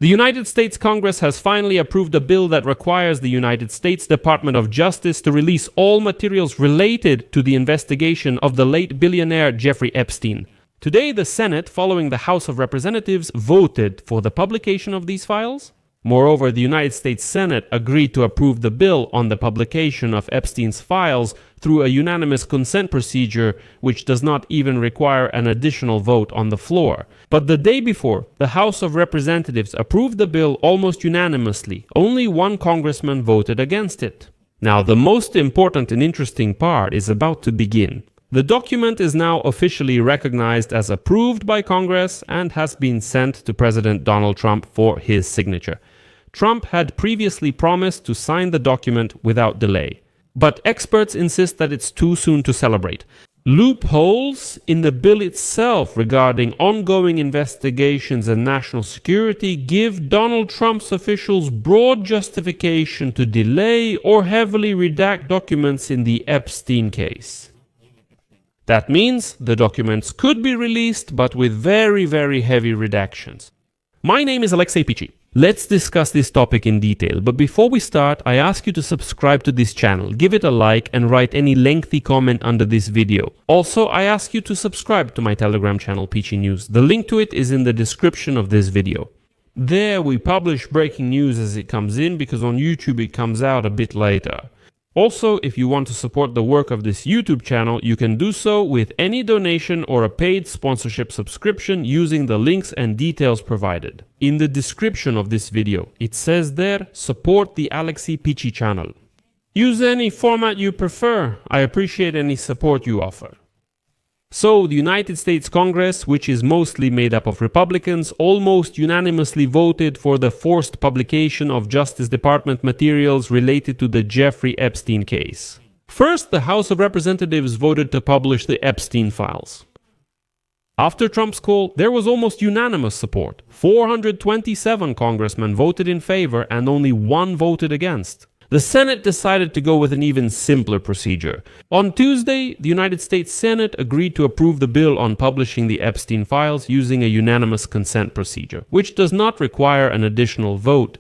The United States Congress has finally approved a bill that requires the United States Department of Justice to release all materials related to the investigation of the late billionaire Jeffrey Epstein. Today, the Senate, following the House of Representatives, voted for the publication of these files. Moreover, the United States Senate agreed to approve the bill on the publication of Epstein's files through a unanimous consent procedure, which does not even require an additional vote on the floor. But the day before, the House of Representatives approved the bill almost unanimously. Only one congressman voted against it. Now, the most important and interesting part is about to begin. The document is now officially recognized as approved by Congress and has been sent to President Donald Trump for his signature. Trump had previously promised to sign the document without delay, but experts insist that it's too soon to celebrate. Loopholes in the bill itself regarding ongoing investigations and national security give Donald Trump's officials broad justification to delay or heavily redact documents in the Epstein case. That means the documents could be released, but with very, very heavy redactions. My name is Alexei Pichi. Let's discuss this topic in detail, but before we start, I ask you to subscribe to this channel, give it a like, and write any lengthy comment under this video. Also, I ask you to subscribe to my Telegram channel, Pichi News. The link to it is in the description of this video. There we publish breaking news as it comes in, because on YouTube it comes out a bit later. Also, if you want to support the work of this YouTube channel, you can do so with any donation or a paid sponsorship subscription using the links and details provided. In the description of this video, it says there, support the Alexei Pichi channel. Use any format you prefer. I appreciate any support you offer. So, the United States Congress, which is mostly made up of Republicans, almost unanimously voted for the forced publication of Justice Department materials related to the Jeffrey Epstein case. First, the House of Representatives voted to publish the Epstein files. After Trump's call, there was almost unanimous support. 427 congressmen voted in favor and only one voted against. The Senate decided to go with an even simpler procedure. On Tuesday, the United States Senate agreed to approve the bill on publishing the Epstein files using a unanimous consent procedure, which does not require an additional vote.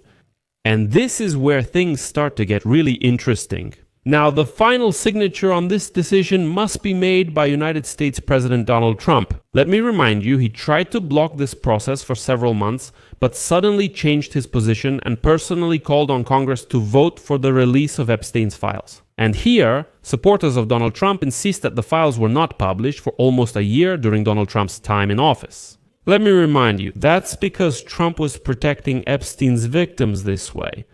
And this is where things start to get really interesting. Now, the final signature on this decision must be made by United States President Donald Trump. Let me remind you, he tried to block this process for several months, but suddenly changed his position and personally called on Congress to vote for the release of Epstein's files. And here, supporters of Donald Trump insist that the files were not published for almost a year during Donald Trump's time in office. Let me remind you, that's because Trump was protecting Epstein's victims this way.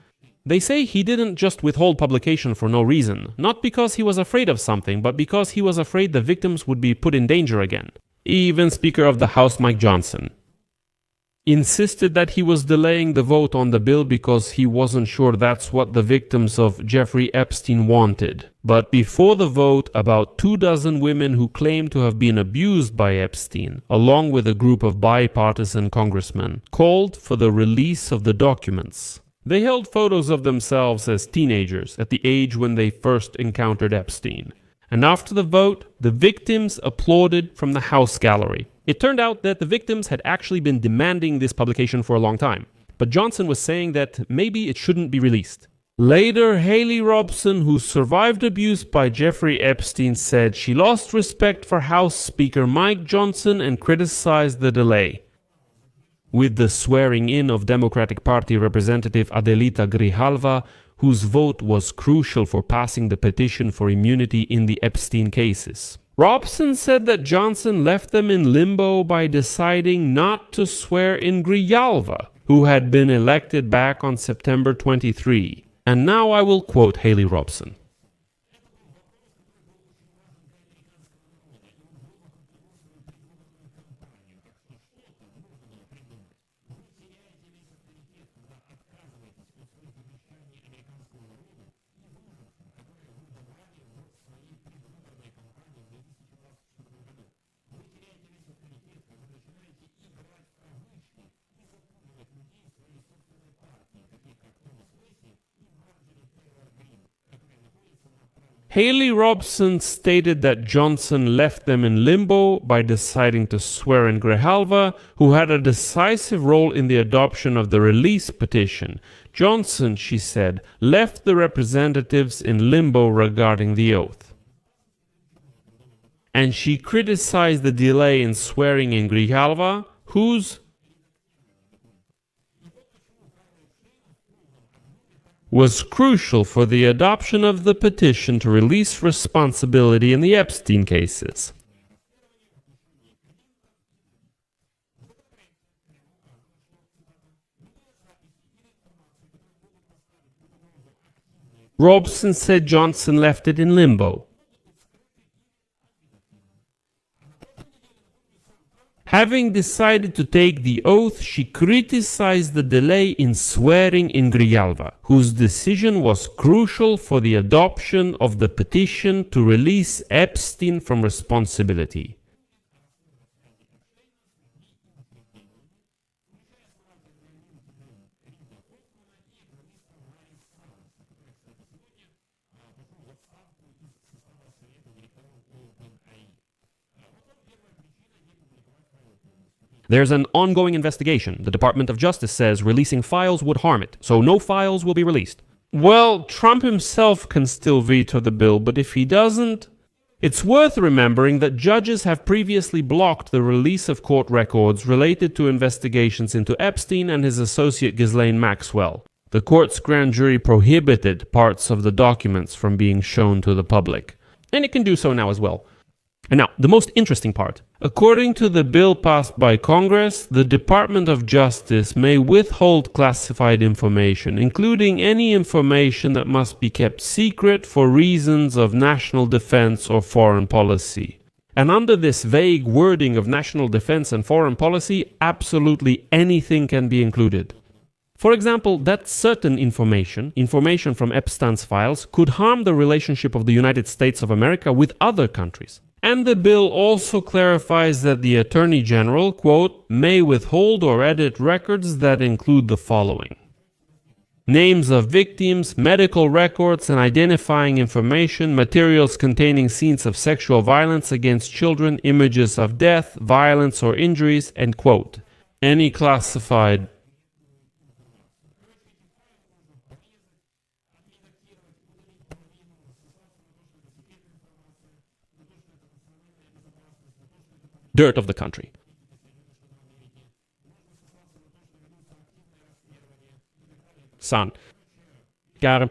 They say he didn't just withhold publication for no reason, not because he was afraid of something, but because he was afraid the victims would be put in danger again. Even Speaker of the House Mike Johnson insisted that he was delaying the vote on the bill because he wasn't sure that's what the victims of Jeffrey Epstein wanted. But before the vote, about 24 women who claimed to have been abused by Epstein, along with a group of bipartisan congressmen, called for the release of the documents. They held photos of themselves as teenagers at the age when they first encountered Epstein. And after the vote, the victims applauded from the House gallery. It turned out that the victims had actually been demanding this publication for a long time. But Johnson was saying that maybe it shouldn't be released. Later, Haley Robson, who survived abuse by Jeffrey Epstein, said she lost respect for House Speaker Mike Johnson and criticized the delay. With the swearing in of Democratic Party Representative Adelita Grijalva, whose vote was crucial for passing the petition for immunity in the Epstein cases. Robson said that Johnson left them in limbo by deciding not to swear in Grijalva, who had been elected back on September 23. And now I will quote Haley Robson. Haley Robson stated that Johnson left them in limbo by deciding to swear in Grijalva, who had a decisive role in the adoption of the release petition. Johnson, she said, left the representatives in limbo regarding the oath. And she criticized the delay in swearing in Grijalva, whose was crucial for the adoption of the petition to release responsibility in the Epstein cases. Robson said Johnson left it in limbo. Having decided to take the oath, she criticized the delay in swearing in Grijalva, whose decision was crucial for the adoption of the petition to release Epstein from responsibility. There's an ongoing investigation. The Department of Justice says releasing files would harm it, so no files will be released. Well, Trump himself can still veto the bill, but if he doesn't... It's worth remembering that judges have previously blocked the release of court records related to investigations into Epstein and his associate Ghislaine Maxwell. The court's grand jury prohibited parts of the documents from being shown to the public. And it can do so now as well. And now, the most interesting part. According to the bill passed by Congress, the Department of Justice may withhold classified information, including any information that must be kept secret for reasons of national defense or foreign policy. And under this vague wording of national defense and foreign policy, absolutely anything can be included. For example, that certain information from Epstein's files, could harm the relationship of the United States of America with other countries. And the bill also clarifies that the Attorney General, quote, may withhold or edit records that include the following: names of victims, medical records and identifying information, materials containing scenes of sexual violence against children, images of death, violence or injuries, end quote. Any classified dirt of the country. Son. Got him.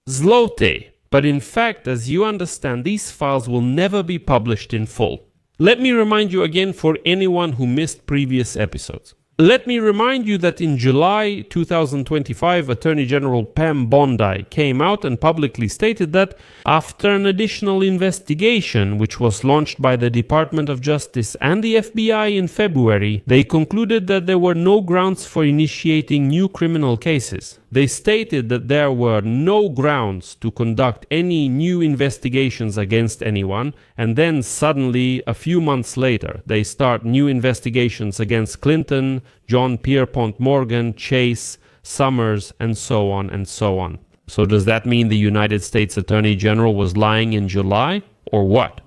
Zloty. But in fact, as you understand, these files will never be published in full. Let me remind you again for anyone who missed previous episodes. Let me remind you that in July 2025, Attorney General Pam Bondi came out and publicly stated that after an additional investigation, which was launched by the Department of Justice and the FBI in February, they concluded that there were no grounds for initiating new criminal cases. They stated that there were no grounds to conduct any new investigations against anyone, and then suddenly, a few months later, they start new investigations against Clinton, John Pierpont Morgan, Chase, Summers, and so on and so on. So does that mean the United States Attorney General was lying in July, or what?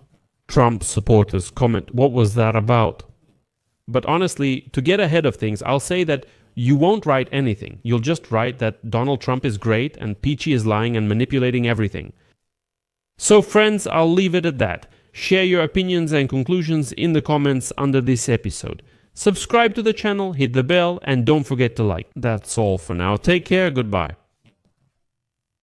Trump supporters comment, what was that about? But honestly, to get ahead of things, I'll say that you won't write anything. You'll just write that Donald Trump is great and Peachy is lying and manipulating everything. So friends, I'll leave it at that. Share your opinions and conclusions in the comments under this episode. Subscribe to the channel, hit the bell, and don't forget to like. That's all for now. Take care, goodbye.